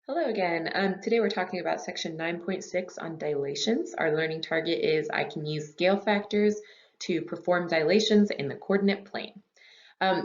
Hello again. Today we're talking about section 9.6 on dilations. Our learning target is I can use scale factors to perform dilations in the coordinate plane.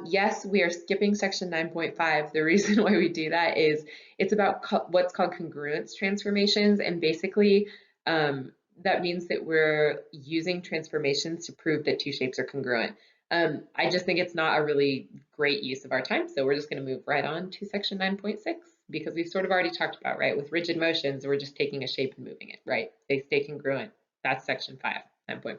Yes, we are skipping section 9.5. The reason why we do that is it's about what's called congruence transformations, and basically that means that we're using transformations to prove that two shapes are congruent. I just think it's not a really great use of our time, so we're just going to move right on to section 9.6 because we've sort of already talked about, right? With rigid motions, we're just taking a shape and moving it, right? They stay congruent. That's section 5, 9.5.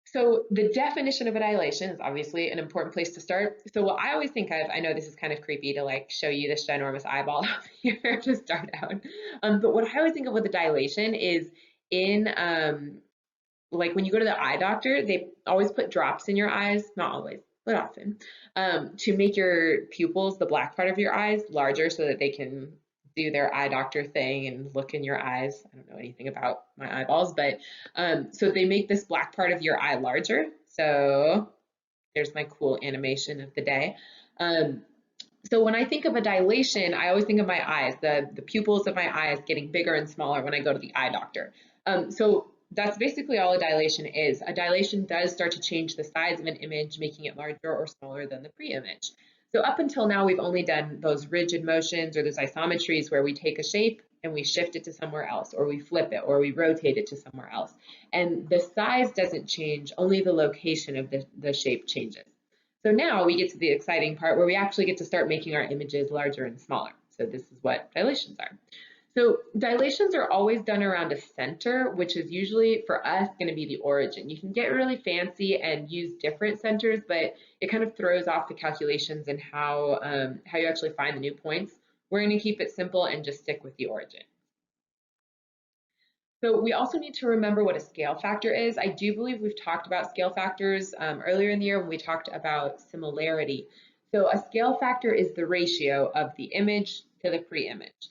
So the definition of a dilation is obviously an important place to start. So what I always think of, I know this is kind of creepy to like show you this ginormous eyeball up here to start out, but what I always think of with a dilation is in like when you go to the eye doctor, they always put drops in your eyes, not always, but often, to make your pupils, the black part of your eyes, larger so that they can do their eye doctor thing and look in your eyes. I don't know anything about my eyeballs, but so they make this black part of your eye larger. So there's my cool animation of the day. Um, so when I think of a dilation, I always think of my eyes, the pupils of my eyes getting bigger and smaller when I go to the eye doctor. So that's basically all a dilation is. A dilation does start to change the size of an image, making it larger or smaller than the pre-image. So up until now, we've only done those rigid motions or those isometries where we take a shape and we shift it to somewhere else, or we flip it, or we rotate it to somewhere else. And the size doesn't change, only the location of the shape changes. So now we get to the exciting part where we actually get to start making our images larger and smaller. So this is what dilations are. So dilations are always done around a center, which is usually for us going to be the origin. You can get really fancy and use different centers, but it kind of throws off the calculations and how you actually find the new points. We're going to keep it simple and just stick with the origin. So we also need to remember what a scale factor is. I do believe we've talked about scale factors earlier in the year when we talked about similarity. So a scale factor is the ratio of the image to the pre-image.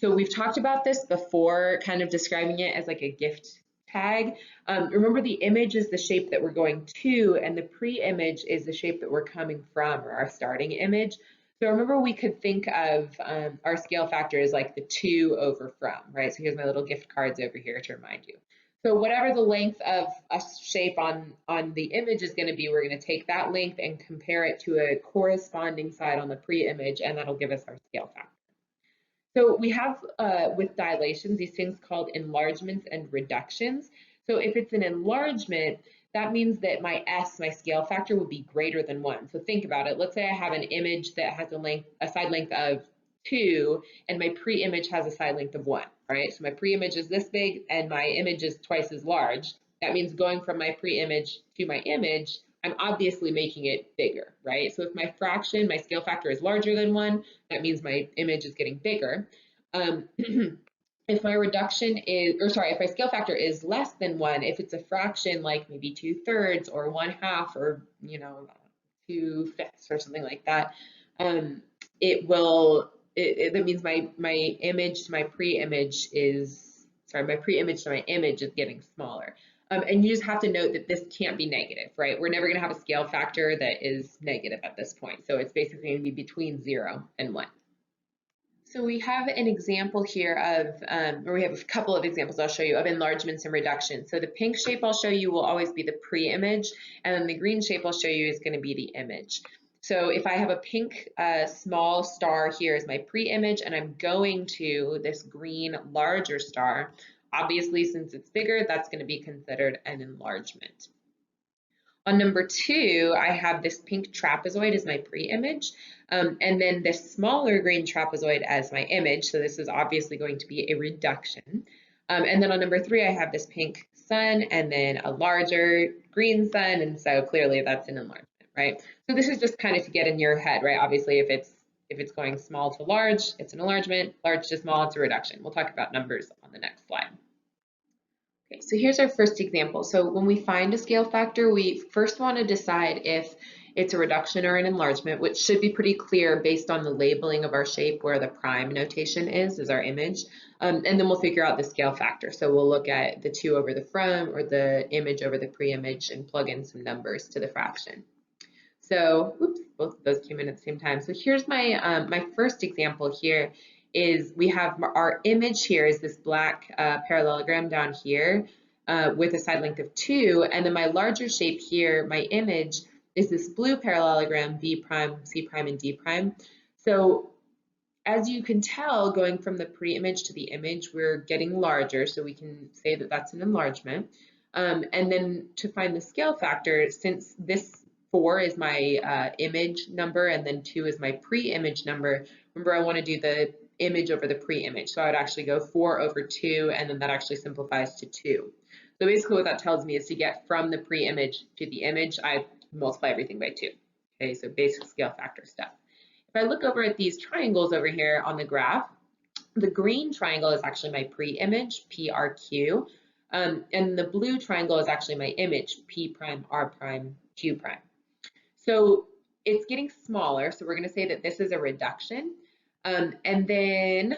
So we've talked about this before, kind of describing it as like a gift tag. Remember, the image is the shape that we're going to, and the pre-image is the shape that we're coming from, or our starting image. So remember, we could think of our scale factor as like the to over from, right? So here's my little gift cards over here to remind you. So whatever the length of a shape on the image is going to be, we're going to take that length and compare it to a corresponding side on the pre-image, and that'll give us our scale factor. So we have with dilations these things called enlargements and reductions. So if it's an enlargement, that means that my S, my scale factor, would be greater than 1. So think about it. Let's say I have an image that has a side length of 2, and my pre-image has a side length of 1, right? So my pre-image is this big, and my image is twice as large. That means going from my pre-image to my image, I'm obviously making it bigger, right? So if my fraction, my scale factor is larger than 1, that means my image is getting bigger. If my reduction is, or sorry, if my scale factor is less than 1, if it's a fraction like maybe 2/3 or 1/2 or, 2/5 or something like that, it will, that means my image to my pre-image is, sorry, my pre-image to my image is getting smaller. And you just have to note that this can't be negative, right? We're never going to have a scale factor that is negative at this point. So it's basically going to be between 0 and 1. So we have an example here of, or we have a couple of examples I'll show you of enlargements and reductions. So the pink shape I'll show you will always be the pre-image, and then the green shape I'll show you is going to be the image. So if I have a pink small star here as my pre-image, and I'm going to this green larger star, obviously since it's bigger, that's going to be considered an enlargement. On number 2, I have this pink trapezoid as my pre-image, and then this smaller green trapezoid as my image. So this is obviously going to be a reduction. And then on number 3, I have this pink sun and then a larger green sun, and so clearly that's an enlargement, right? So this is just kind of to get in your head, right? Obviously, if it's going small to large, it's an enlargement. Large to small, it's a reduction. We'll talk about numbers on the next slide. Okay, so here's our first example. So when we find a scale factor, we first want to decide if it's a reduction or an enlargement, which should be pretty clear based on the labeling of our shape where the prime notation is our image. And then we'll figure out the scale factor. So we'll look at the 2 over the from or the image over the pre-image and plug in some numbers to the fraction. So, oops, both of those came in at the same time. So here's my my first example here is we have our image here is this black parallelogram down here with a side length of 2, and then my larger shape here, my image, is this blue parallelogram, B prime, C prime, and D prime. So as you can tell, going from the pre-image to the image, we're getting larger, so we can say that that's an enlargement. And then to find the scale factor, since this 4 is my image number and then 2 is my pre-image number, remember I want to do the image over the pre-image. So I would actually go 4 over 2, and then that actually simplifies to 2. So basically what that tells me is to get from the pre-image to the image, I multiply everything by 2. Okay, so basic scale factor stuff. If I look over at these triangles over here on the graph, the green triangle is actually my pre-image, PRQ, and the blue triangle is actually my image, P prime, R prime, Q prime. So it's getting smaller, so we're going to say that this is a reduction. And then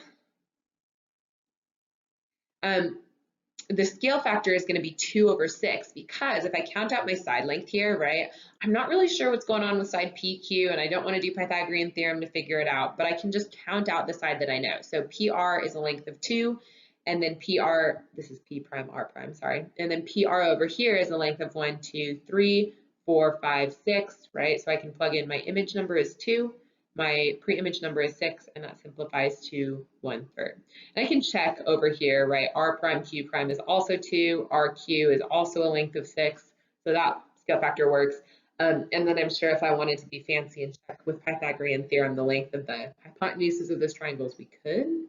the scale factor is going to be 2 over 6 because if I count out my side length here, right, I'm not really sure what's going on with side PQ, and I don't want to do Pythagorean theorem to figure it out, but I can just count out the side that I know. So PR is a length of 2, and then PR, this is P prime, R prime, sorry, and then PR over here is a length of 1, 2, 3, 4, 5, 6, right? So I can plug in my image number is 2, my pre-image number is 6, and that simplifies to 1/3. And I can check over here, right? R prime, Q prime is also 2, RQ is also a length of 6, so that scale factor works. And then I'm sure if I wanted to be fancy and check with Pythagorean theorem the length of the hypotenuses of those triangles, we could.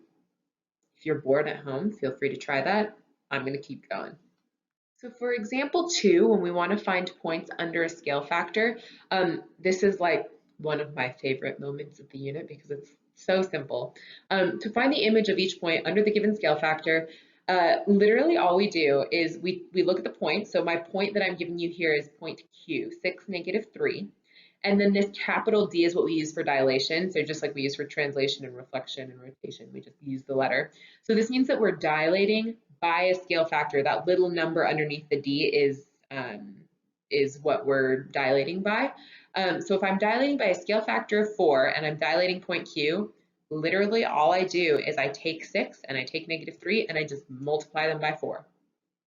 If you're bored at home, feel free to try that. I'm going to keep going. So for example 2, when we want to find points under a scale factor, this is like one of my favorite moments of the unit because it's so simple. To find the image of each point under the given scale factor, literally all we do is we look at the point. So my point that I'm giving you here is point Q, 6, -3. And then this capital D is what we use for dilation. So just like we use for translation and reflection and rotation, we just use the letter. So this means that we're dilating by a scale factor. That little number underneath the D is what we're dilating by. So if I'm dilating by a scale factor of 4 and I'm dilating point Q, literally all I do is I take 6 and I take -3 and I just multiply them by 4.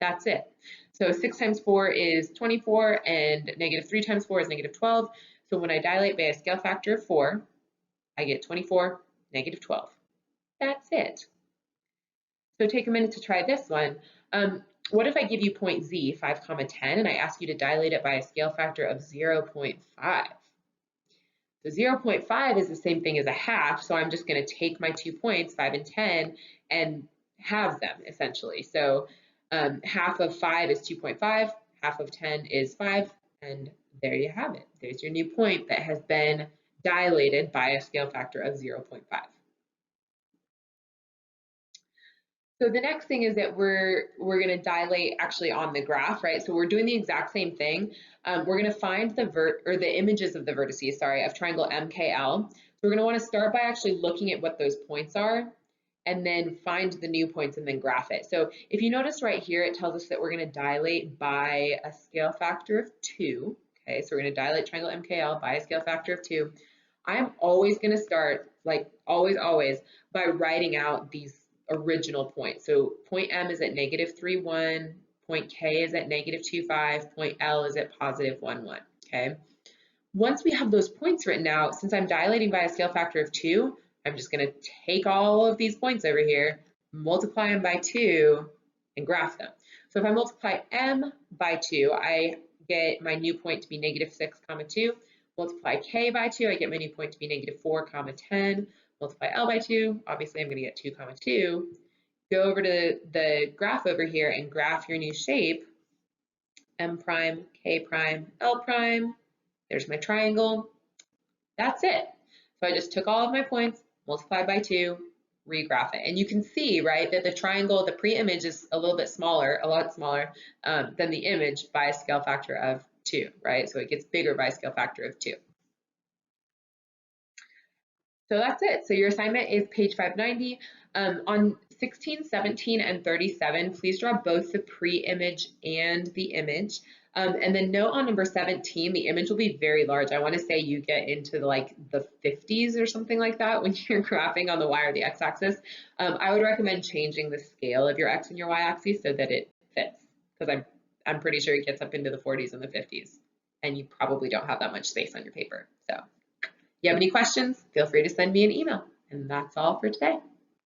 That's it. So 6 times 4 is 24 and -3 times 4 is -12. So when I dilate by a scale factor of 4, I get 24, -12. That's it. So take a minute to try this one. What if I give you point Z, 5, 10, and I ask you to dilate it by a scale factor of 0.5? So 0.5 is the same thing as a half, so I'm just going to take my 2 points, 5 and 10, and halve them, essentially. So half of 5 is 2.5, half of 10 is 5, and there you have it. There's your new point that has been dilated by a scale factor of 0.5. So the next thing is that we're going to dilate actually on the graph, right? So we're doing the exact same thing. We're going to find the images of the vertices, sorry, of triangle MKL. So we're going to want to start by actually looking at what those points are, and then find the new points and then graph it. So if you notice right here, it tells us that we're going to dilate by a scale factor of 2. Okay, so we're going to dilate triangle MKL by a scale factor of 2. I'm always going to start, like always, by writing out these original point. So point M is at -3,1, point K is at -2,5, point L is at +1,1, okay? Once we have those points written out, since I'm dilating by a scale factor of 2, I'm just gonna take all of these points over here, multiply them by 2, and graph them. So if I multiply M by 2, I get my new point to be -6, 2. Multiply K by 2, I get my new point to be -4, 10. Multiply L by 2, obviously I'm going to get 2, 2. Go over to the graph over here and graph your new shape, M prime, K prime, L prime. There's my triangle. That's it. So I just took all of my points, multiplied by 2, regraph it. And you can see, right, that the triangle, the pre-image is a little bit smaller, a lot smaller than the image by a scale factor of 2, right? So it gets bigger by a scale factor of 2. So that's it. So your assignment is page 590. On 16, 17, and 37, please draw both the pre-image and the image. And then note on number 17, the image will be very large. I want to say you get into like the 50s or something like that when you're graphing on the Y or the X axis. I would recommend changing the scale of your X and your Y axis so that it fits, because I'm pretty sure it gets up into the 40s and the 50s, and you probably don't have that much space on your paper. So if you have any questions, feel free to send me an email. And that's all for today.